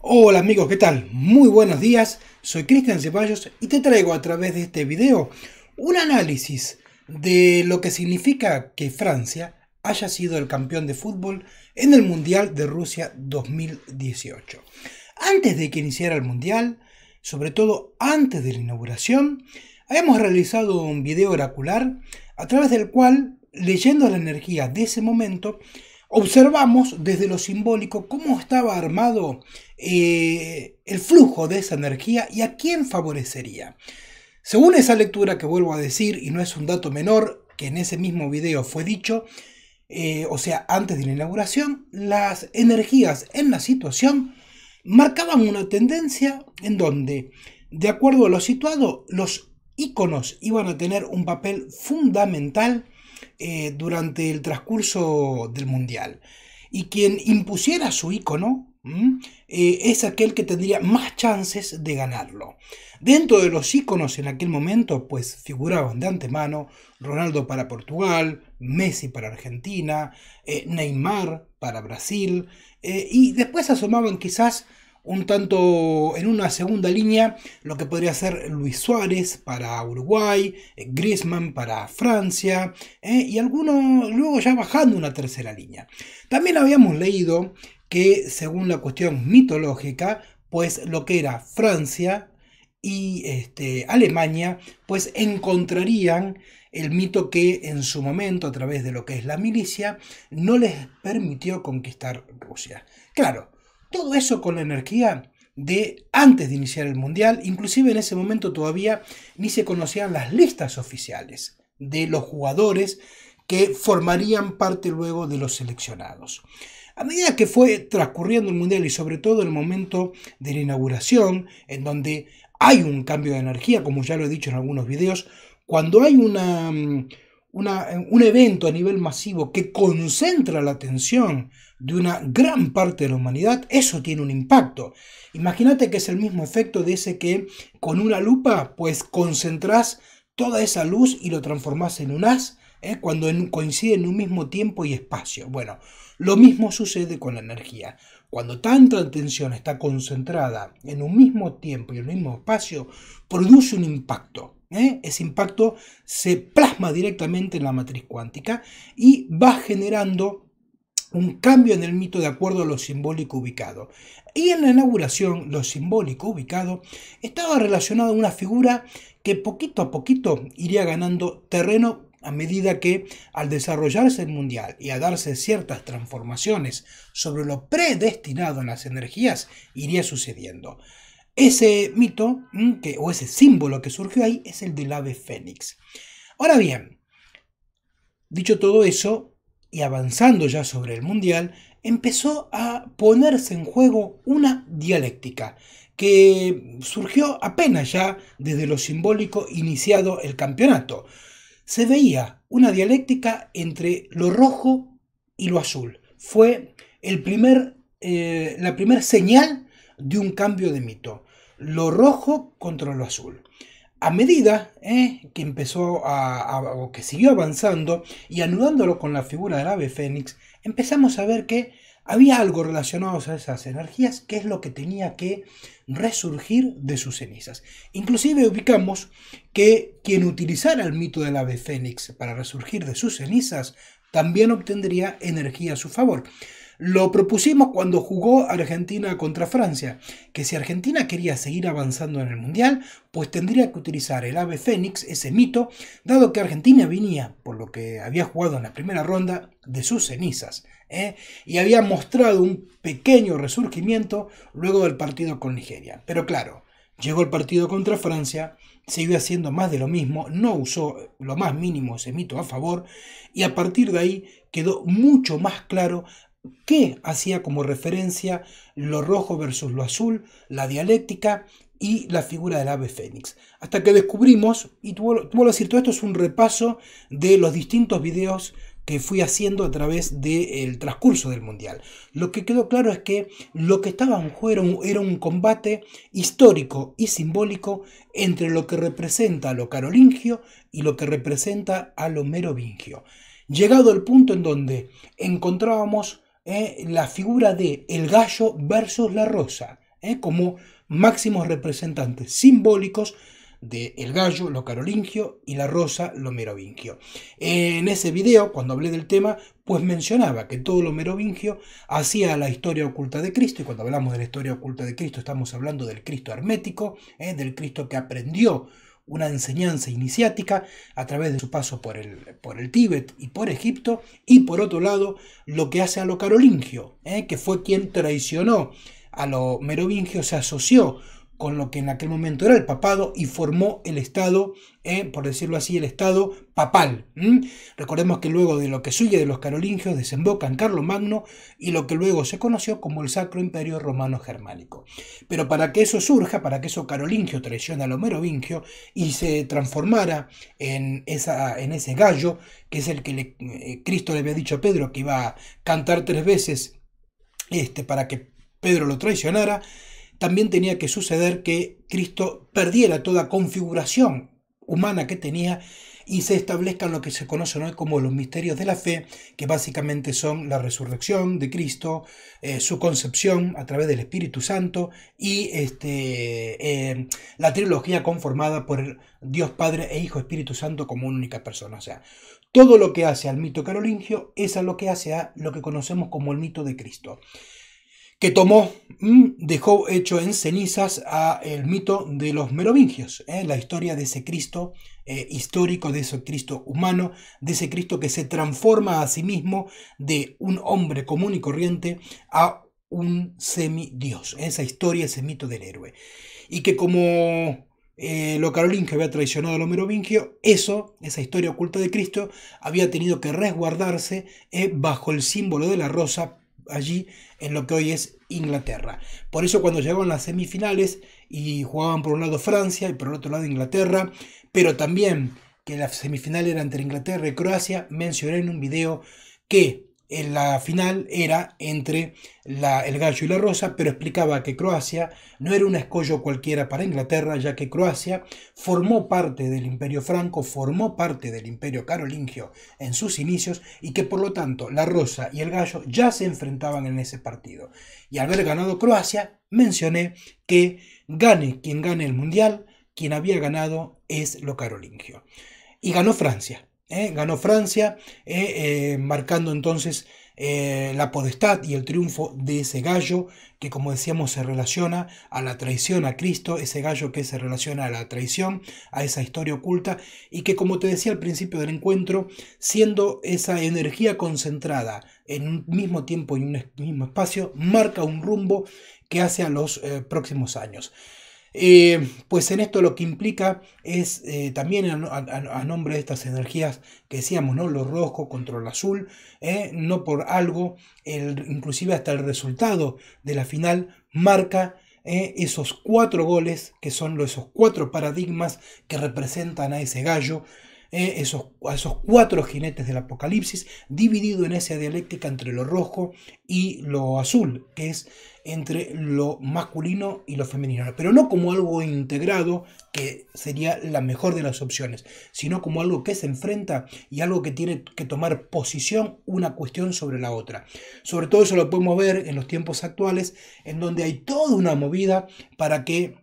Hola amigos, ¿qué tal? Muy buenos días, soy Cristian Ceballos y te traigo a través de este video un análisis de lo que significa que Francia haya sido el campeón de fútbol en el Mundial de Rusia 2018. Antes de que iniciara el Mundial, sobre todo antes de la inauguración, habíamos realizado un video oracular a través del cual, leyendo la energía de ese momento, observamos desde lo simbólico cómo estaba armado el flujo de esa energía y a quién favorecería. Según esa lectura que vuelvo a decir, y no es un dato menor, que en ese mismo video fue dicho, o sea, antes de la inauguración, las energías en la situación marcaban una tendencia en donde, de acuerdo a lo situado, los íconos iban a tener un papel fundamental durante el transcurso del mundial. Y quien impusiera su icono es aquel que tendría más chances de ganarlo. Dentro de los íconos en aquel momento, pues figuraban de antemano Ronaldo para Portugal, Messi para Argentina, Neymar para Brasil, y después asomaban quizás un tanto en una segunda línea lo que podría ser Luis Suárez para Uruguay, Griezmann para Francia, y algunos luego ya bajando una tercera línea. También habíamos leído que según la cuestión mitológica, pues lo que era Francia y Alemania, pues encontrarían el mito que en su momento, a través de lo que es la milicia, no les permitió conquistar Rusia. Claro, todo eso con la energía de antes de iniciar el mundial, inclusive en ese momento todavía ni se conocían las listas oficiales de los jugadores que formarían parte luego de los seleccionados. A medida que fue transcurriendo el mundial y sobre todo el momento de la inauguración, en donde hay un cambio de energía, como ya lo he dicho en algunos videos, cuando hay un evento a nivel masivo que concentra la atención de una gran parte de la humanidad, eso tiene un impacto. Imagínate que es el mismo efecto de ese que con una lupa pues concentrás toda esa luz y lo transformás en un haz, cuando coincide en un mismo tiempo y espacio. Bueno, lo mismo sucede con la energía. Cuando tanta atención está concentrada en un mismo tiempo y en un mismo espacio, produce un impacto. Ese impacto se plasma directamente en la matriz cuántica y va generando un cambio en el mito de acuerdo a lo simbólico ubicado. Y en la inauguración, lo simbólico ubicado estaba relacionado a una figura que poquito a poquito iría ganando terreno a medida que, al desarrollarse el mundial y a darse ciertas transformaciones sobre lo predestinado en las energías, iría sucediendo. Ese mito, o ese símbolo que surgió ahí, es el del ave fénix. Ahora bien, dicho todo eso, y avanzando ya sobre el mundial, empezó a ponerse en juego una dialéctica que surgió apenas ya desde lo simbólico iniciado el campeonato. Se veía una dialéctica entre lo rojo y lo azul. Fue la primera señal de un cambio de mito. Lo rojo contra lo azul. A medida que empezó o que siguió avanzando y anudándolo con la figura del ave fénix, empezamos a ver que había algo relacionado a esas energías que es lo que tenía que resurgir de sus cenizas. Inclusive ubicamos que quien utilizara el mito del ave fénix para resurgir de sus cenizas también obtendría energía a su favor. Lo propusimos cuando jugó Argentina contra Francia, que si Argentina quería seguir avanzando en el Mundial, pues tendría que utilizar el ave fénix, ese mito, dado que Argentina venía, por lo que había jugado en la primera ronda, de sus cenizas, y había mostrado un pequeño resurgimiento luego del partido con Nigeria. Pero claro, llegó el partido contra Francia, siguió haciendo más de lo mismo, no usó lo más mínimo ese mito a favor, y a partir de ahí quedó mucho más claro que hacía como referencia lo rojo versus lo azul, la dialéctica y la figura del ave fénix. Hasta que descubrimos, y vuelvo a decir, todo esto es un repaso de los distintos videos que fui haciendo a través del transcurso del mundial. Lo que quedó claro es que lo que estaba en juego era un combate histórico y simbólico entre lo que representa a lo carolingio y lo que representa a lo merovingio. Llegado al punto en donde encontrábamos la figura de el gallo versus la rosa. como máximos representantes simbólicos del gallo, lo carolingio, y la rosa, lo merovingio. En ese video, cuando hablé del tema, pues mencionaba que todo lo merovingio hacía la historia oculta de Cristo, y cuando hablamos de la historia oculta de Cristo estamos hablando del Cristo hermético, del Cristo que aprendió una enseñanza iniciática a través de su paso por el Tíbet y por Egipto, y por otro lado lo que hace a lo carolingio, que fue quien traicionó a lo merovingio, se asoció con lo que en aquel momento era el papado y formó el Estado, por decirlo así, el Estado papal. Recordemos que luego de lo que sigue de los carolingios desemboca en Carlomagno y lo que luego se conoció como el Sacro Imperio Romano Germánico. Pero para que eso surja, para que eso carolingio traiciona a lo merovingio y se transformara en ese gallo, que es el que Cristo le había dicho a Pedro que iba a cantar 3 veces para que Pedro lo traicionara, también tenía que suceder que Cristo perdiera toda configuración humana que tenía y se establezcan lo que se conoce hoy como los misterios de la fe, que básicamente son la resurrección de Cristo, su concepción a través del Espíritu Santo y la trilogía conformada por el Dios Padre e Hijo Espíritu Santo como una única persona. O sea, todo lo que hace al mito carolingio es a lo que hace a lo que conocemos como el mito de Cristo, que dejó hecho en cenizas a el mito de los merovingios, la historia de ese Cristo histórico, de ese Cristo humano, de ese Cristo que se transforma a sí mismo de un hombre común y corriente a un semidios, esa historia, ese mito del héroe. Y que como lo carolingio había traicionado a lo merovingio, esa historia oculta de Cristo había tenido que resguardarse bajo el símbolo de la rosa, allí en lo que hoy es Inglaterra. Por eso cuando llegaban las semifinales y jugaban por un lado Francia y por el otro lado Inglaterra, pero también que la semifinal era entre Inglaterra y Croacia, mencioné en un video que en la final era entre el gallo y la rosa, pero explicaba que Croacia no era un escollo cualquiera para Inglaterra, ya que Croacia formó parte del Imperio Franco, formó parte del Imperio Carolingio en sus inicios y que por lo tanto la rosa y el gallo ya se enfrentaban en ese partido. Y al haber ganado Croacia, mencioné que gane quien gane el Mundial, quien había ganado es lo carolingio. Y ganó Francia. Ganó Francia, marcando entonces la potestad y el triunfo de ese gallo que, como decíamos, se relaciona a la traición a Cristo, ese gallo que se relaciona a la traición, a esa historia oculta y que, como te decía al principio del encuentro, siendo esa energía concentrada en un mismo tiempo y un mismo espacio, marca un rumbo que hace a los próximos años. Pues en esto lo que implica es también a nombre de estas energías que decíamos, ¿no? Lo rojo contra lo azul, no por algo, inclusive hasta el resultado de la final marca esos 4 goles que son esos 4 paradigmas que representan a ese gallo, a esos 4 jinetes del Apocalipsis, dividido en esa dialéctica entre lo rojo y lo azul, que es entre lo masculino y lo femenino, pero no como algo integrado, que sería la mejor de las opciones, sino como algo que se enfrenta y algo que tiene que tomar posición una cuestión sobre la otra. Sobre todo eso lo podemos ver en los tiempos actuales, en donde hay toda una movida para que,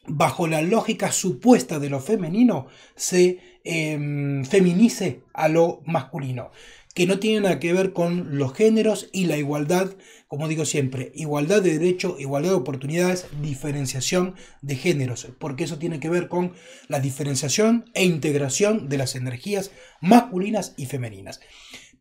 bajo la lógica supuesta de lo femenino, se feminice a lo masculino, que no tiene nada que ver con los géneros y la igualdad, como digo siempre, igualdad de derecho, igualdad de oportunidades, diferenciación de géneros, porque eso tiene que ver con la diferenciación e integración de las energías masculinas y femeninas.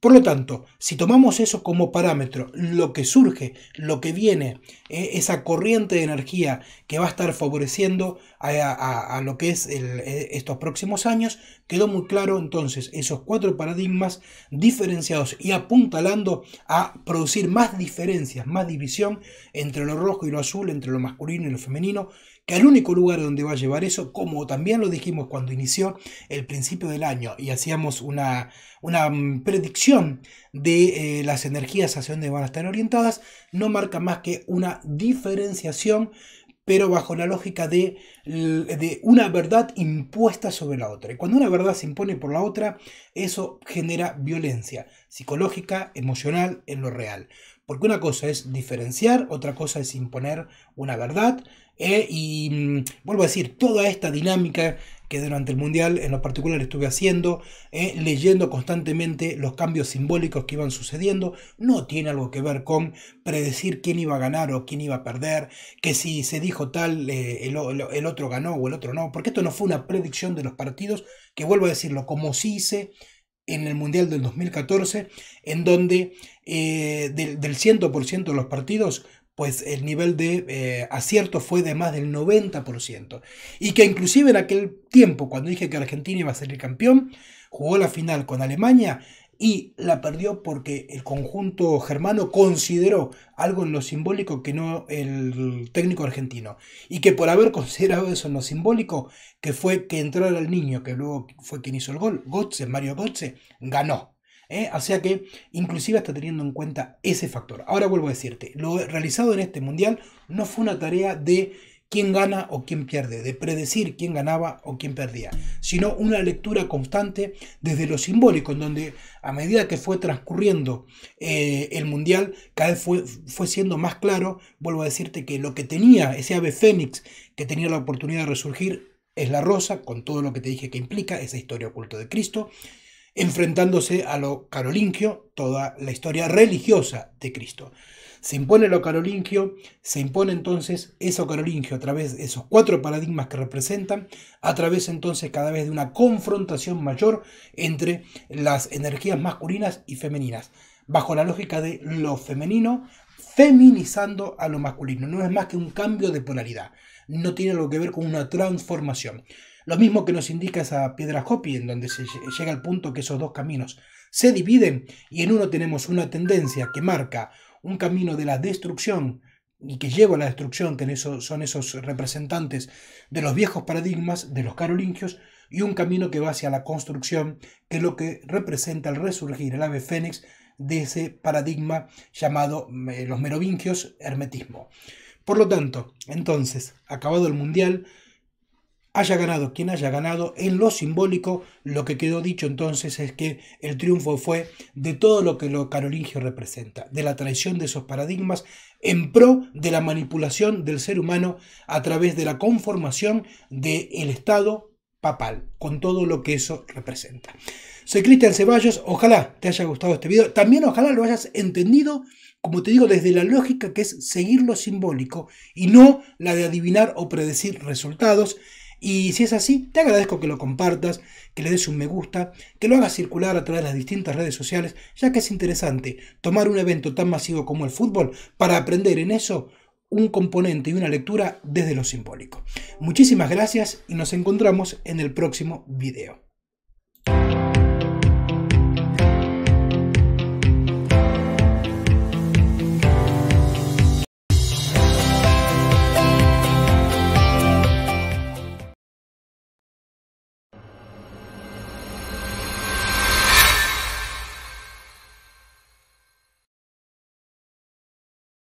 Por lo tanto, si tomamos eso como parámetro, lo que surge, lo que viene, esa corriente de energía que va a estar favoreciendo a lo que es estos próximos años, quedó muy claro entonces esos 4 paradigmas diferenciados y apuntalando a producir más diferencias, más división entre lo rojo y lo azul, entre lo masculino y lo femenino, que al único lugar donde va a llevar eso, como también lo dijimos cuando inició el principio del año y hacíamos una predicción de las energías hacia dónde van a estar orientadas, no marca más que una diferenciación pero bajo la lógica de una verdad impuesta sobre la otra. Y cuando una verdad se impone por la otra, eso genera violencia psicológica, emocional, en lo real. Porque una cosa es diferenciar, otra cosa es imponer una verdad. Vuelvo a decir, toda esta dinámica que durante el Mundial en lo particular estuve haciendo, leyendo constantemente los cambios simbólicos que iban sucediendo, no tiene algo que ver con predecir quién iba a ganar o quién iba a perder, que si se dijo tal, el otro ganó o el otro no, porque esto no fue una predicción de los partidos, que vuelvo a decirlo, como sí hice en el Mundial del 2014, en donde del 100% de los partidos, pues el nivel de acierto fue de más del 90%. Y que inclusive en aquel tiempo, cuando dije que Argentina iba a ser el campeón, jugó la final con Alemania y la perdió porque el conjunto germano consideró algo en lo simbólico que no el técnico argentino. Y que por haber considerado eso en lo simbólico, que fue que entrara el niño, que luego fue quien hizo el gol, Götze, Mario Götze, ganó. O sea que inclusive está teniendo en cuenta ese factor. Ahora vuelvo a decirte, lo realizado en este mundial no fue una tarea de quién gana o quién pierde, de predecir quién ganaba o quién perdía, sino una lectura constante desde lo simbólico, en donde a medida que fue transcurriendo el mundial, cada vez fue siendo más claro. Vuelvo a decirte que lo que tenía ese ave fénix, que tenía la oportunidad de resurgir, es la rosa, con todo lo que te dije que implica esa historia oculta de Cristo, enfrentándose a lo carolingio, toda la historia religiosa de Cristo. Se impone lo carolingio, se impone entonces eso carolingio a través de esos 4 paradigmas que representan, a través entonces cada vez de una confrontación mayor entre las energías masculinas y femeninas, bajo la lógica de lo femenino, feminizando a lo masculino. No es más que un cambio de polaridad, no tiene algo que ver con una transformación. Lo mismo que nos indica esa piedra Hopi, en donde se llega al punto que esos dos caminos se dividen y en uno tenemos una tendencia que marca un camino de la destrucción y que lleva a la destrucción, que son esos representantes de los viejos paradigmas, de los carolingios, y un camino que va hacia la construcción, que es lo que representa el resurgir, el ave fénix, de ese paradigma llamado los merovingios, hermetismo. Por lo tanto, entonces, acabado el mundial, haya ganado quien haya ganado, en lo simbólico lo que quedó dicho entonces es que el triunfo fue de todo lo que lo carolingio representa, de la traición de esos paradigmas en pro de la manipulación del ser humano a través de la conformación del Estado papal, con todo lo que eso representa. Soy Cristian Ceballos, ojalá te haya gustado este video, también ojalá lo hayas entendido, como te digo, desde la lógica que es seguir lo simbólico y no la de adivinar o predecir resultados. Y si es así, te agradezco que lo compartas, que le des un me gusta, que lo hagas circular a través de las distintas redes sociales, ya que es interesante tomar un evento tan masivo como el fútbol para aprender en eso un componente y una lectura desde lo simbólico. Muchísimas gracias y nos encontramos en el próximo video.